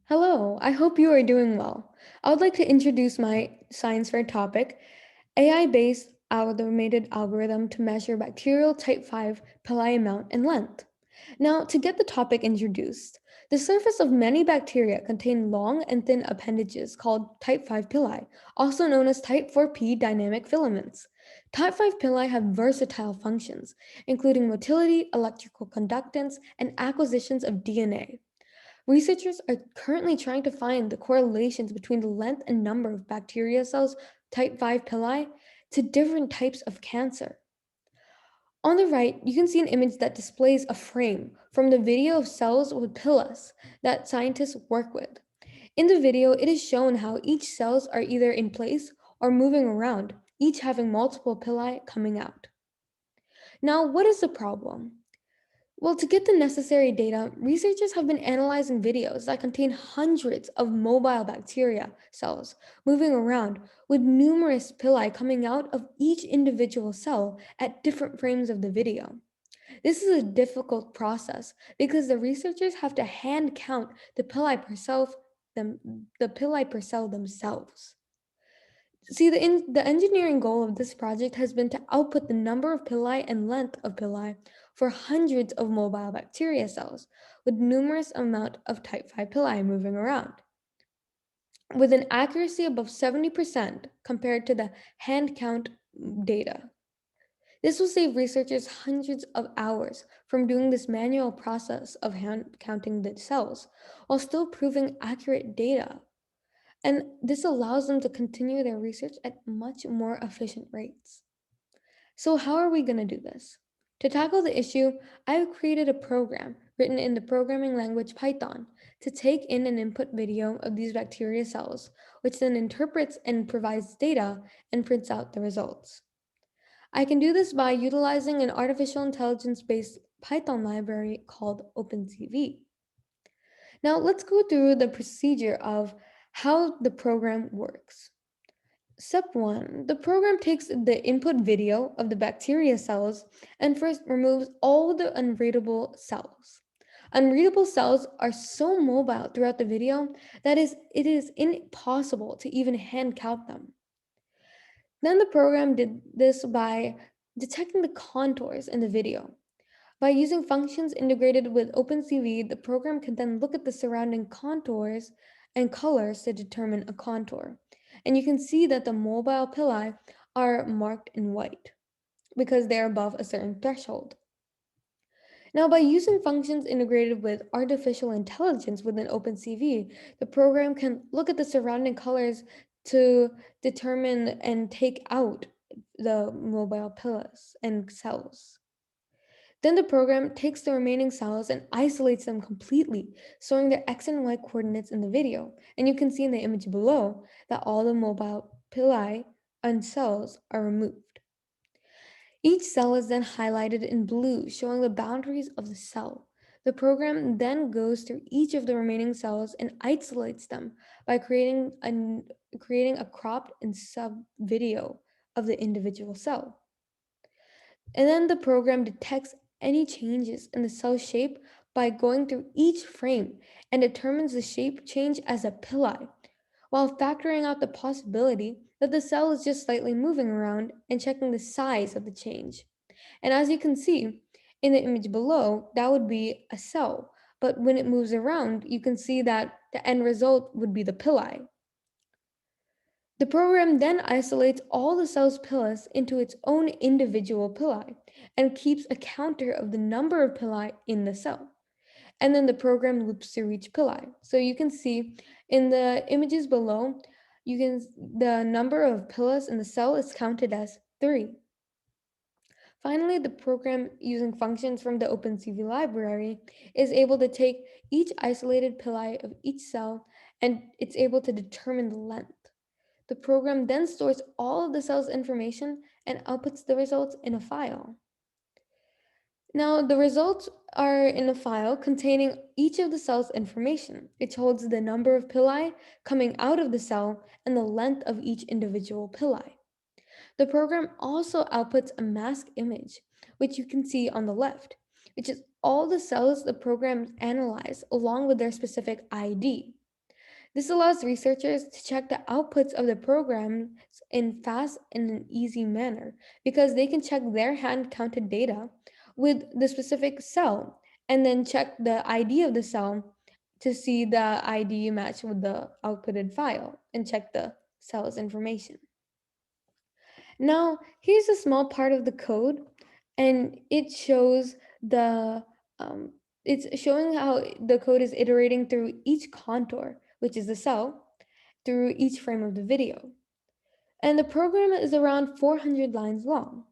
Hello, I hope you are doing well. I would like to introduce my science fair topic, AI-based automated algorithm to measure bacterial type 5 pili amount and length. Now, to get the topic introduced, the surface of many bacteria contain long and thin appendages called type 5 pili, also known as type 4p dynamic filaments. Type 5 pili have versatile functions, including motility, electrical conductance, and acquisitions of DNA. Researchers are currently trying to find the correlations between the length and number of bacteria cells type 5 pili to different types of cancer. On the right, you can see an image that displays a frame from the video of cells with pillas that scientists work with. In the video, it is shown how each cells are either in place or moving around, each having multiple pili coming out. Now, what is the problem? Well, to get the necessary data, researchers have been analyzing videos that contain hundreds of mobile bacteria cells moving around, with numerous pili coming out of each individual cell at different frames of the video. This is a difficult process because the researchers have to hand count the pili per cell themselves. See, the engineering goal of this project has been to output the number of pili and length of pili for hundreds of mobile bacteria cells with numerous amount of type 5 pili moving around. With an accuracy above 70% compared to the hand count data. This will save researchers hundreds of hours from doing this manual process of hand counting the cells while still proving accurate data, and this allows them to continue their research at much more efficient rates. So, how are we going to do this? To tackle the issue, I have created a program written in the programming language Python to take in and input video of these bacteria cells, which then interprets and provides data and prints out the results. I can do this by utilizing an artificial intelligence based Python library called OpenCV. Now, let's go through the procedure of how the program works. Step 1. The program takes the input video of the bacteria cells and first removes all the unreadable cells. Unreadable cells are so mobile throughout the video that it is impossible to even hand count them. Then the program did this by detecting the contours in the video. By using functions integrated with OpenCV, the program can then look at the surrounding contours and colors to determine a contour. And you can see that the mobile pili are marked in white because they're above a certain threshold. Now, by using functions integrated with artificial intelligence within OpenCV, the program can look at the surrounding colors to determine and take out the mobile pillars and cells. Then the program takes the remaining cells and isolates them completely, storing their X and Y coordinates in the video. And you can see in the image below that all the mobile pili and cells are removed. Each cell is then highlighted in blue, showing the boundaries of the cell. The program then goes through each of the remaining cells and isolates them by creating a cropped and sub video of the individual cell. And then the program detects any changes in the cell shape by going through each frame and determines the shape change as a pili, while factoring out the possibility that the cell is just slightly moving around and checking the size of the change. And as you can see in the image below, that would be a cell. But when it moves around, you can see that the end result would be the pili. The program then isolates all the cell's pillars into its own individual pili and keeps a counter of the number of pili in the cell. And then the program loops through each pili. So you can see in the images below, the number of pillars in the cell is counted as 3. Finally, the program, using functions from the OpenCV library, is able to take each isolated pili of each cell and it's able to determine the length. The program then stores all of the cell's information and outputs the results in a file. Now, the results are in a file containing each of the cell's information. It holds the number of pili coming out of the cell and the length of each individual pili. The program also outputs a mask image, which you can see on the left, which is all the cells the program analyzed along with their specific ID. This allows researchers to check the outputs of the programs in fast and an easy manner because they can check their hand counted data with the specific cell and then check the ID of the cell to see the ID match with the outputted file and check the cell's information. Now, here's a small part of the code, and um, it's showing how the code is iterating through each contour, which is the cell, through each frame of the video. And the program is around 400 lines long.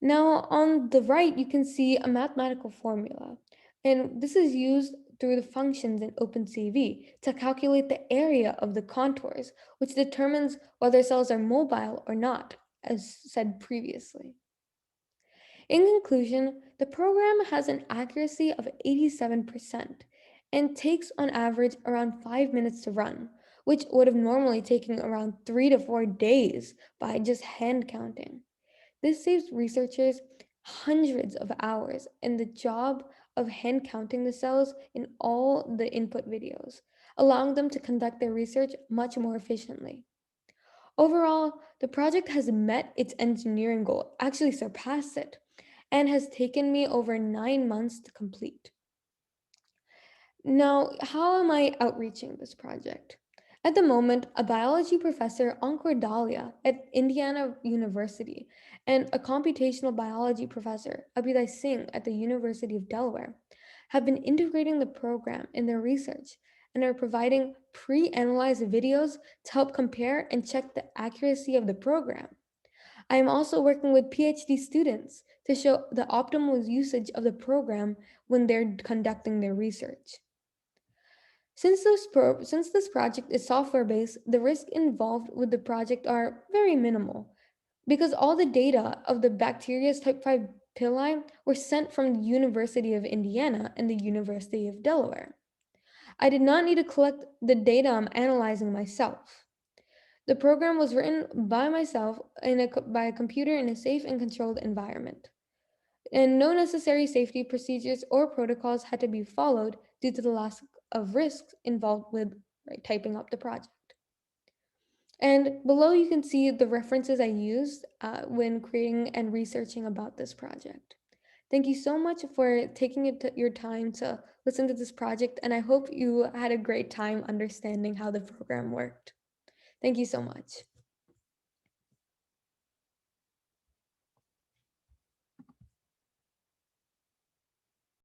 Now, on the right, you can see a mathematical formula, and this is used through the functions in OpenCV to calculate the area of the contours, which determines whether cells are mobile or not, as said previously. In conclusion, the program has an accuracy of 87% and takes on average around 5 minutes to run, which would have normally taken around 3 to 4 days by just hand counting. This saves researchers hundreds of hours in the job of hand counting the cells in all the input videos, allowing them to conduct their research much more efficiently. Overall, the project has met its engineering goal, actually surpassed it, and has taken me over 9 months to complete. Now, how am I outreaching this project? At the moment, a biology professor, Ankur Dalia, at Indiana University, and a computational biology professor, Abhiday Singh, at the University of Delaware, have been integrating the program in their research and are providing pre analyzed videos to help compare and check the accuracy of the program. I am also working with PhD students to show the optimal usage of the program when they're conducting their research. Since this project is software based, the risk involved with the project are very minimal because all the data of the bacteria's type 5 pili were sent from the University of Indiana and the University of Delaware. I did not need to collect the data I'm analyzing myself. The program was written by myself by a computer in a safe and controlled environment, and no necessary safety procedures or protocols had to be followed due to the loss of risks involved with typing up the project. And below you can see the references I used when creating and researching about this project. Thank you so much for taking your time to listen to this project, and I hope you had a great time understanding how the program worked. Thank you so much.